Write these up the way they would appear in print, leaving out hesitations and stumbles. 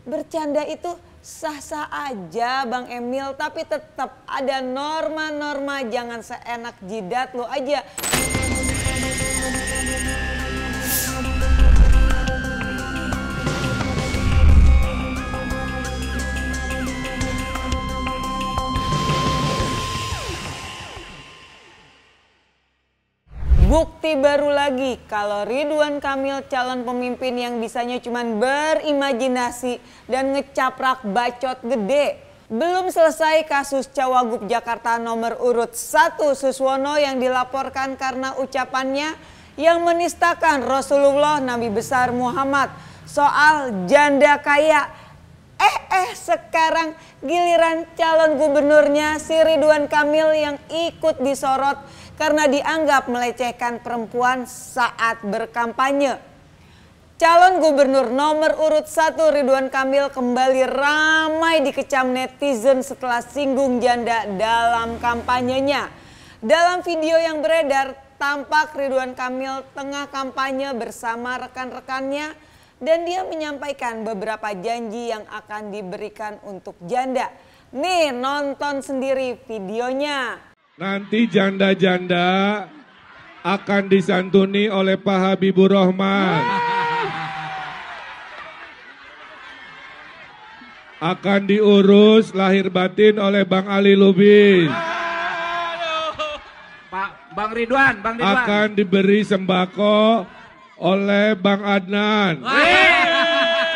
Bercanda itu sah-sah aja Bang Emil, tapi tetap ada norma-norma, jangan seenak jidat lo aja. Bukti baru lagi kalau Ridwan Kamil calon pemimpin yang bisanya cuman berimajinasi dan ngecaprak bacot gede. Belum selesai kasus Cawagup Jakarta nomor urut 1 Suswono yang dilaporkan karena ucapannya yang menistakan Rasulullah Nabi besar Muhammad soal janda kaya. Sekarang giliran calon gubernurnya si Ridwan Kamil yang ikut disorot karena dianggap melecehkan perempuan saat berkampanye. Calon gubernur nomor urut 1 Ridwan Kamil kembali ramai dikecam netizen setelah singgung janda dalam kampanyenya. Dalam video yang beredar, tampak Ridwan Kamil tengah kampanye bersama rekan-rekannya dan dia menyampaikan beberapa janji yang akan diberikan untuk janda. Nih, nonton sendiri videonya. Nanti janda-janda akan disantuni oleh Pak Habibur Rahman. Akan diurus lahir batin oleh Bang Ali Lubis. Bang Ridwan. Akan diberi sembako oleh Bang Adnan.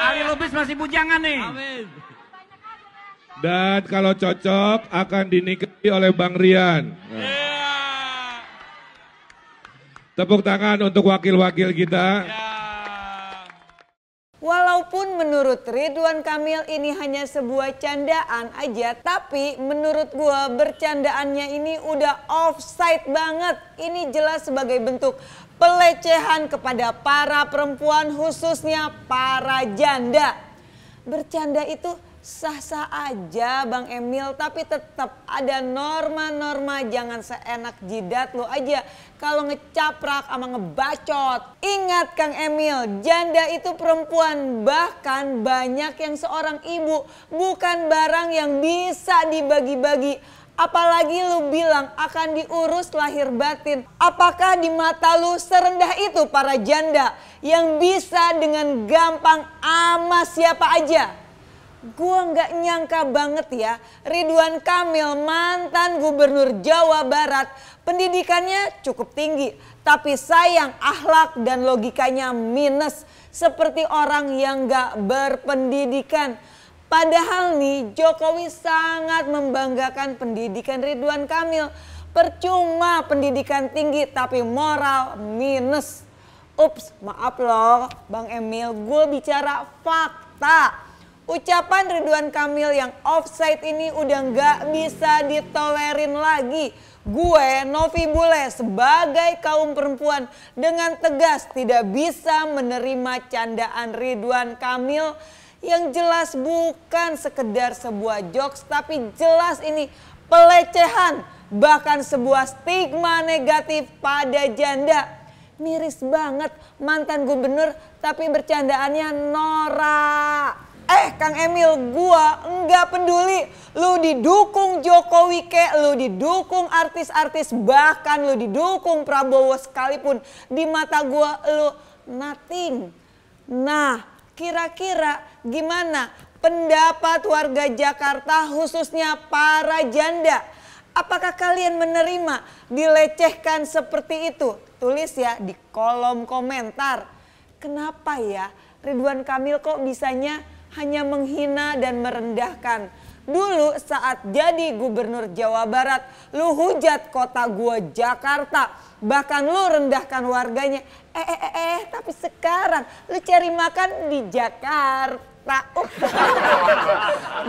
Ali Lubis masih bujangan nih. Amin. Dan kalau cocok akan dinikahi oleh Bang Rian. Tepuk tangan untuk wakil-wakil kita. Walaupun menurut Ridwan Kamil ini hanya sebuah candaan aja, tapi menurut gua bercandaannya ini udah offside banget. Ini jelas sebagai bentuk pelecehan kepada para perempuan, khususnya para janda. Bercanda itu sah-sah aja Bang Emil, tapi tetap ada norma-norma, jangan seenak jidat lo aja kalau ngecaprak sama ngebacot. Ingat Kang Emil, janda itu perempuan, bahkan banyak yang seorang ibu, bukan barang yang bisa dibagi-bagi. Apalagi lu bilang akan diurus lahir batin. Apakah di mata lu serendah itu para janda yang bisa dengan gampang ama siapa aja? Gua nggak nyangka banget ya, Ridwan Kamil mantan gubernur Jawa Barat, pendidikannya cukup tinggi, tapi sayang akhlak dan logikanya minus seperti orang yang nggak berpendidikan. Padahal nih Jokowi sangat membanggakan pendidikan Ridwan Kamil. Percuma pendidikan tinggi tapi moral minus. Ups, maaf loh Bang Emil, gue bicara fakta. Ucapan Ridwan Kamil yang offside ini udah nggak bisa ditolerin lagi. Gue, Novi Bule, sebagai kaum perempuan dengan tegas tidak bisa menerima candaan Ridwan Kamil yang jelas bukan sekedar sebuah jokes, tapi jelas ini pelecehan, bahkan sebuah stigma negatif pada janda. Miris banget mantan gubernur tapi bercandaannya norak. Kang Emil, gua enggak peduli lu didukung Jokowi kek, lu didukung artis-artis, bahkan lu didukung Prabowo sekalipun, di mata gua lu nothing. Nah, kira-kira gimana pendapat warga Jakarta khususnya para janda? Apakah kalian menerima dilecehkan seperti itu? Tulis ya di kolom komentar. Kenapa ya Ridwan Kamil kok bisanya hanya menghina dan merendahkan? Dulu saat jadi gubernur Jawa Barat, lu hujat kota gua Jakarta. Bahkan lu rendahkan warganya. Tapi sekarang lu cari makan di Jakarta.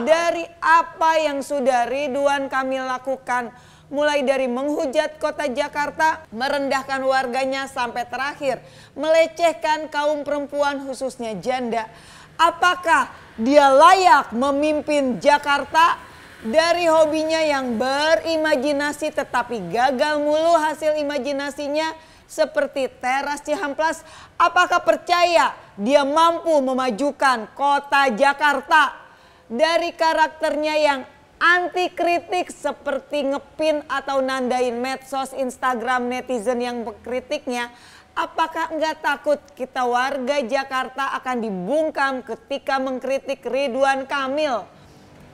Dari apa yang sudah Ridwan Kamil lakukan, mulai dari menghujat kota Jakarta, merendahkan warganya, sampai terakhir melecehkan kaum perempuan khususnya janda. Apakah dia layak memimpin Jakarta? Dari hobinya yang berimajinasi tetapi gagal mulu hasil imajinasinya, seperti Teras Cihamplas, apakah percaya dia mampu memajukan kota Jakarta? Dari karakternya yang anti kritik seperti ngepin atau nandain medsos Instagram netizen yang mengkritiknya, apakah enggak takut kita warga Jakarta akan dibungkam ketika mengkritik Ridwan Kamil?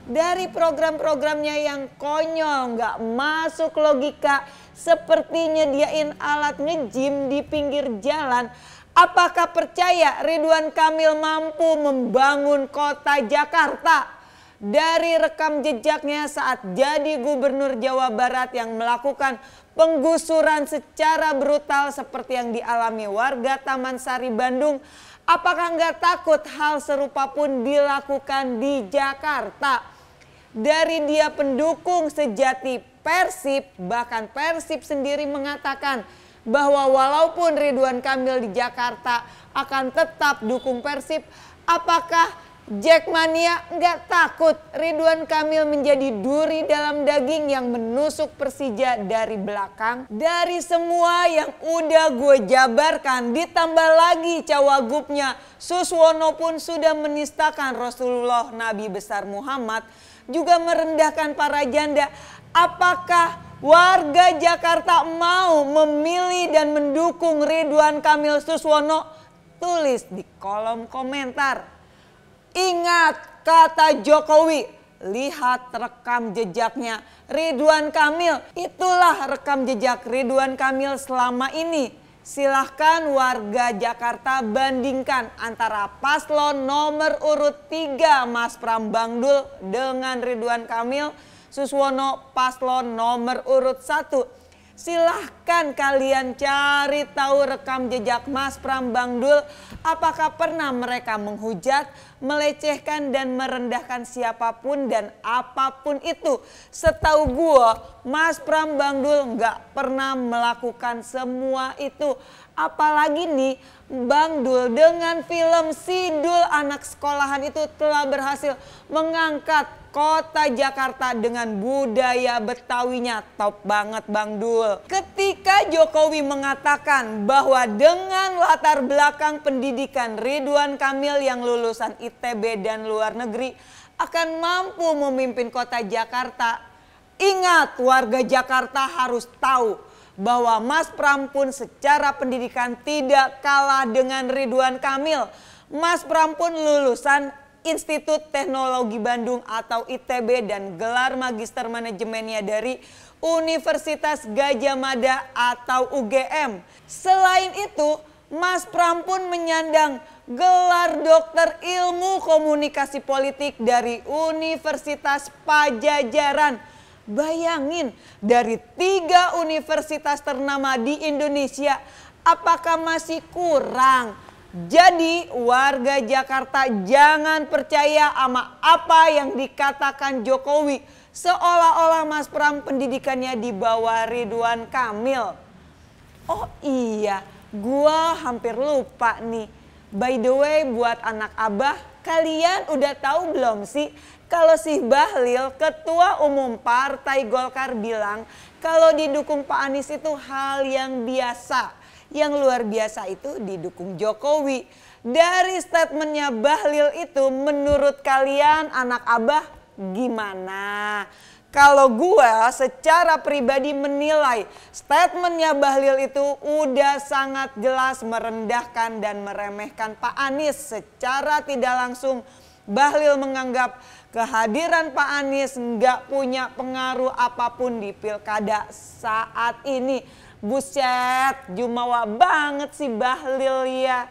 Dari program-programnya yang konyol, nggak masuk logika, seperti nyediain alat nge-gym di pinggir jalan, apakah percaya Ridwan Kamil mampu membangun kota Jakarta? Dari rekam jejaknya saat jadi gubernur Jawa Barat yang melakukan penggusuran secara brutal seperti yang dialami warga Taman Sari Bandung, apakah nggak takut hal serupa pun dilakukan di Jakarta? Dari dia pendukung sejati Persib, bahkan Persib sendiri mengatakan bahwa walaupun Ridwan Kamil di Jakarta akan tetap dukung Persib, apakah Jackmania nggak takut Ridwan Kamil menjadi duri dalam daging yang menusuk Persija dari belakang? Dari semua yang udah gue jabarkan, ditambah lagi cawagupnya Suswono pun sudah menistakan Rasulullah Nabi besar Muhammad, juga merendahkan para janda. Apakah warga Jakarta mau memilih dan mendukung Ridwan Kamil Suswono? Tulis di kolom komentar. Ingat kata Jokowi, lihat rekam jejaknya Ridwan Kamil. Itulah rekam jejak Ridwan Kamil selama ini. Silahkan warga Jakarta bandingkan antara paslon nomor urut 3 Mas Pram Bangdul dengan Ridwan Kamil Suswono paslon nomor urut 1. Silahkan kalian cari tahu rekam jejak Mas Pram Bangdul, apakah pernah mereka menghujat, melecehkan dan merendahkan siapapun dan apapun itu. Setahu gue Mas Pram Bangdul nggak pernah melakukan semua itu. Apalagi nih Bangdul dengan film Sidul anak sekolahan itu telah berhasil mengangkat kota Jakarta dengan budaya Betawinya. Top banget Bangdul. Ketika Jokowi mengatakan bahwa dengan latar belakang pendidikan Ridwan Kamil yang lulusan ITB dan luar negeri akan mampu memimpin kota Jakarta. Ingat, warga Jakarta harus tahu bahwa Mas Pram pun secara pendidikan tidak kalah dengan Ridwan Kamil. Mas Pram pun lulusan Institut Teknologi Bandung atau ITB dan gelar magister manajemennya dari Universitas Gadjah Mada atau UGM. Selain itu, Mas Pram pun menyandang gelar dokter ilmu komunikasi politik dari Universitas Pajajaran. Bayangin, dari 3 universitas ternama di Indonesia, apakah masih kurang? Jadi warga Jakarta jangan percaya sama apa yang dikatakan Jokowi, seolah-olah Mas Pram pendidikannya di bawah Ridwan Kamil. Oh iya, gua hampir lupa nih. By the way, buat anak abah, kalian udah tahu belum sih kalau si Bahlil, ketua umum Partai Golkar bilang kalau didukung Pak Anies itu hal yang biasa. Yang luar biasa itu didukung Jokowi. Dari statementnya Bahlil itu menurut kalian anak abah gimana? Kalau gue secara pribadi menilai statementnya Bahlil itu udah sangat jelas merendahkan dan meremehkan Pak Anies. Secara tidak langsung Bahlil menganggap kehadiran Pak Anies nggak punya pengaruh apapun di pilkada saat ini. Buset, jumawa banget sih Bahlil ya.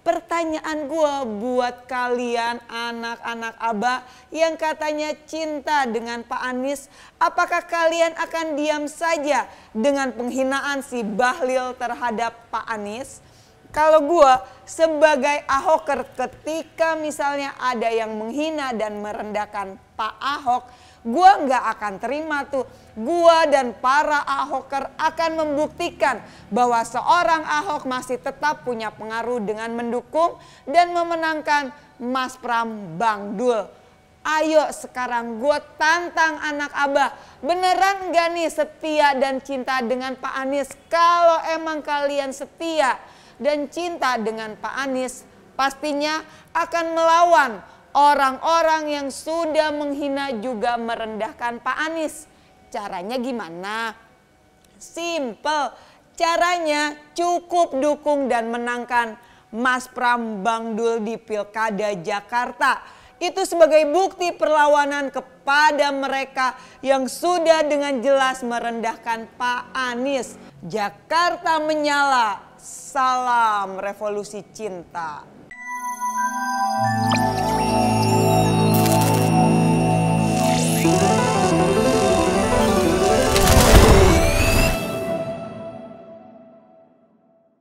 Pertanyaan gue buat kalian anak-anak abah yang katanya cinta dengan Pak Anies, apakah kalian akan diam saja dengan penghinaan si Bahlil terhadap Pak Anies? Kalau gue sebagai Ahoker, ketika misalnya ada yang menghina dan merendahkan Pak Ahok, gue nggak akan terima tuh. Gue dan para Ahoker akan membuktikan bahwa seorang Ahok masih tetap punya pengaruh dengan mendukung dan memenangkan Mas Pram Bangdul. Ayo sekarang gue tantang anak Abah. Beneran gak nih setia dan cinta dengan Pak Anies? Kalau emang kalian setia dan cinta dengan Pak Anies, pastinya akan melawan orang-orang yang sudah menghina juga merendahkan Pak Anies. Caranya gimana? Simple. Caranya cukup dukung dan menangkan Mas Pram Bang Dul di Pilkada Jakarta. Itu sebagai bukti perlawanan kepada mereka yang sudah dengan jelas merendahkan Pak Anies. Jakarta menyala, salam revolusi cinta.